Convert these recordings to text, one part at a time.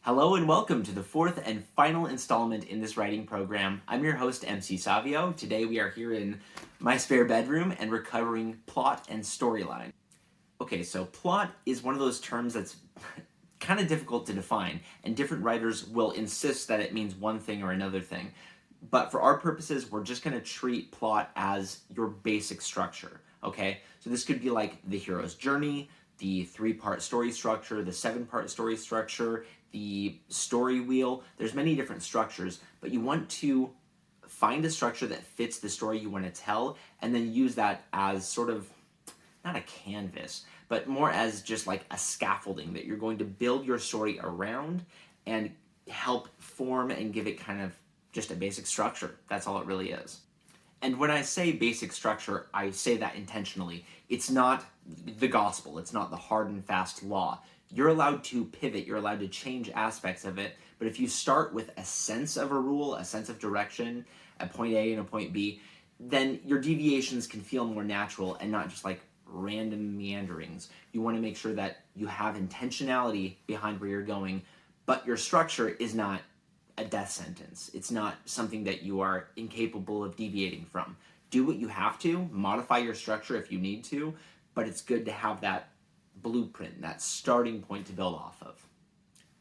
Hello and welcome to the fourth and final installment in this writing program. I'm your host, MC Savio. Today we are here in my spare bedroom and we're covering plot and storyline. Okay, so plot is one of those terms that's kind of difficult to define, and different writers will insist that it means one thing or another thing. But for our purposes, we're just going to treat plot as your basic structure, okay? So this could be like the hero's journey, the 3-part story structure, the 7-part story structure, the story wheel. There's many different structures, but you want to find a structure that fits the story you want to tell and then use that as sort of, not a canvas, but more as just like a scaffolding that you're going to build your story around and help form and give it kind of just a basic structure. That's all it really is. And when I say basic structure, I say that intentionally. It's not the gospel. It's not the hard and fast law. You're allowed to pivot. You're allowed to change aspects of it. But if you start with a sense of a rule, a sense of direction, a point A and a point B, then your deviations can feel more natural and not just like random meanderings. You want to make sure that you have intentionality behind where you're going, but your structure is not a death sentence. It's not something that you are incapable of deviating from. Do what you have to, modify your structure if you need to, but it's good to have that blueprint, that starting point to build off of.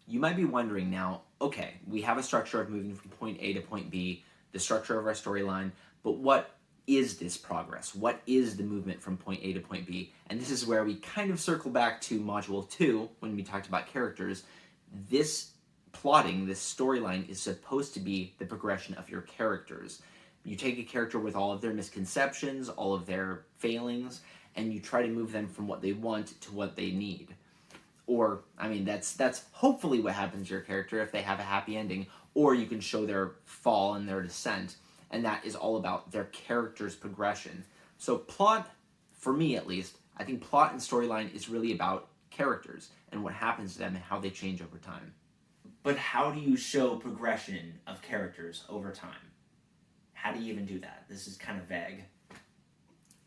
You might be wondering now, okay, we have a structure of moving from point A to point B, the structure of our storyline, but what is this progress? What is the movement from point A to point B? And this is where we kind of circle back to Module 2 when we talked about characters. This plotting, this storyline, is supposed to be the progression of your characters. You take a character with all of their misconceptions, all of their failings, and you try to move them from what they want to what they need. Or, I mean, that's hopefully what happens to your character if they have a happy ending, or you can show their fall and their descent, and that is all about their character's progression. So plot, for me at least, I think plot and storyline is really about characters and what happens to them and how they change over time. But how do you show progression of characters over time? How do you even do that? This is kind of vague.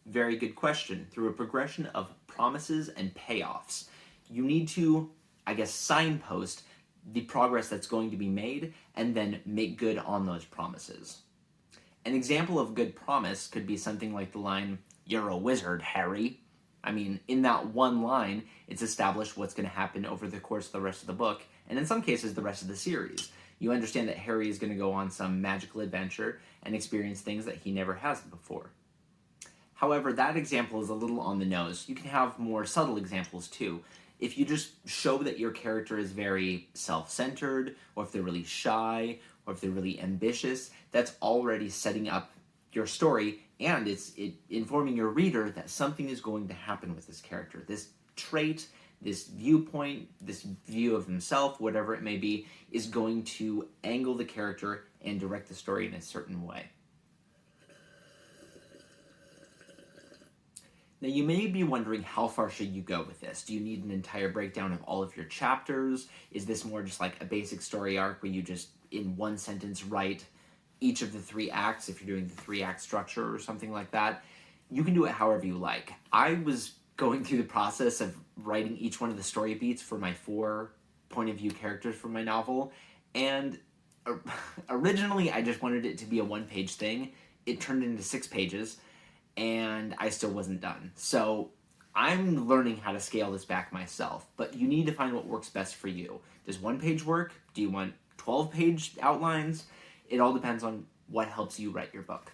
Very good question. Through a progression of promises and payoffs. You need to, I guess, signpost the progress that's going to be made and then make good on those promises. An example of good promise could be something like the line, "You're a wizard, Harry." I mean, in that one line, it's established what's going to happen over the course of the rest of the book, and in some cases, the rest of the series. You understand that Harry is going to go on some magical adventure and experience things that he never has before. However, that example is a little on the nose. You can have more subtle examples too. If you just show that your character is very self-centered, or if they're really shy, or if they're really ambitious, that's already setting up your story, and it's informing your reader that something is going to happen with this character. This trait, this viewpoint, this view of himself, whatever it may be, is going to angle the character and direct the story in a certain way. Now you may be wondering, how far should you go with this? Do you need an entire breakdown of all of your chapters? Is this more just like a basic story arc where you just, in one sentence, write each of the 3 acts if you're doing the 3-act structure or something like that? You can do it however you like. I was going through the process of writing each one of the story beats for my 4 point of view characters for my novel, and originally I just wanted it to be a 1-page thing. It turned into 6 pages, and I still wasn't done. So I'm learning how to scale this back myself, but you need to find what works best for you. Does 1 page work? Do you want 12-page outlines? It all depends on what helps you write your book.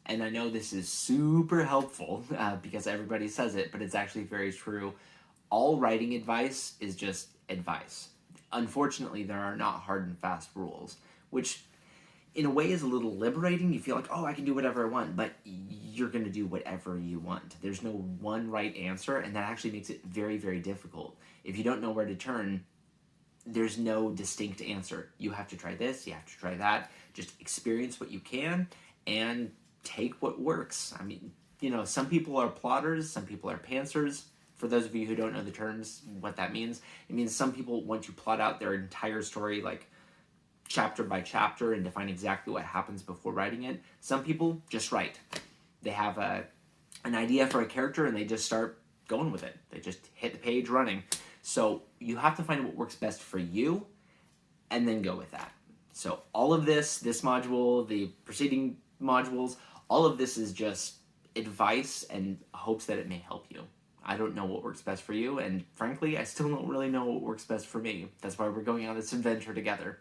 And I know this is super helpful because everybody says it, but it's actually very true. All writing advice is just advice. Unfortunately, there are not hard and fast rules, which in a way is a little liberating. You feel like, oh, I can do whatever I want, but you're going to do whatever you want. There's no one right answer, and that actually makes it very, very difficult. If you don't know where to turn, there's no distinct answer. You have to try this, you have to try that. Just experience what you can and take what works. I mean, you know, some people are plotters, some people are pantsers. For those of you who don't know the terms, what that means, it means some people want to plot out their entire story like chapter by chapter and define exactly what happens before writing it. Some people just write. They have an idea for a character and they just start going with it. They just hit the page running. So you have to find what works best for you and then go with that. So all of this module, the preceding modules, all of this is just advice and hopes that it may help you. I don't know what works best for you, and frankly, I still don't really know what works best for me. That's why we're going on this adventure together.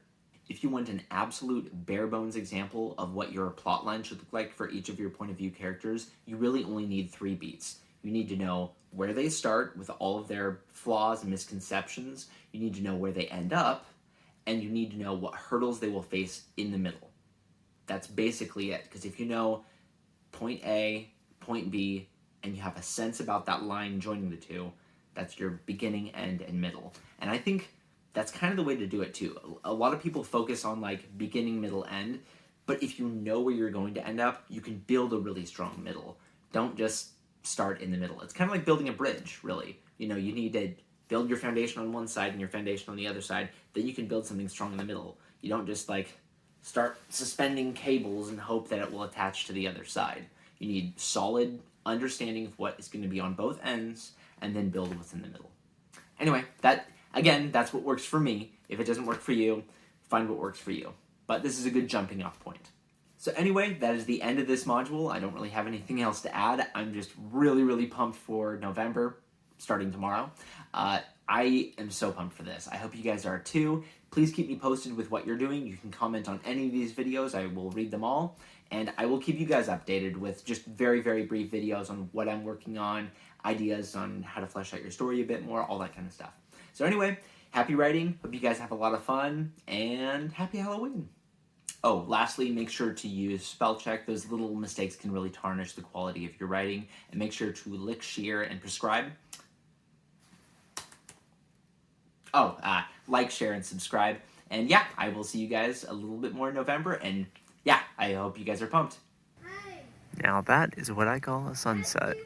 If you want an absolute bare bones example of what your plot line should look like for each of your point of view characters, you really only need 3 beats. You need to know where they start with all of their flaws and misconceptions, you need to know where they end up, and you need to know what hurdles they will face in the middle. That's basically it, because if you know point A, point B, and you have a sense about that line joining the two, that's your beginning, end, and middle. And I think that's kind of the way to do it too. A lot of people focus on like beginning, middle, end, but if you know where you're going to end up, you can build a really strong middle. Don't just start in the middle. It's kind of like building a bridge, really. You know, you need to build your foundation on one side and your foundation on the other side, then you can build something strong in the middle. You don't just like start suspending cables and hope that it will attach to the other side. You need solid understanding of what is going to be on both ends, and then build what's in the middle. Anyway, that's what works for me. If it doesn't work for you, find what works for you. But this is a good jumping off point. So anyway, that is the end of this module. I don't really have anything else to add. I'm just really, really pumped for November, starting tomorrow. I am so pumped for this. I hope you guys are too. Please keep me posted with what you're doing. You can comment on any of these videos. I will read them all. And I will keep you guys updated with just very, very brief videos on what I'm working on, ideas on how to flesh out your story a bit more, all that kind of stuff. So anyway, happy writing. Hope you guys have a lot of fun, and happy Halloween. Oh, lastly, make sure to use spell check. Those little mistakes can really tarnish the quality of your writing. And make sure to lick, share, and prescribe. Like, share, and subscribe. And yeah, I will see you guys a little bit more in November. And yeah, I hope you guys are pumped. Now that is what I call a sunset.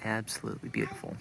Absolutely beautiful.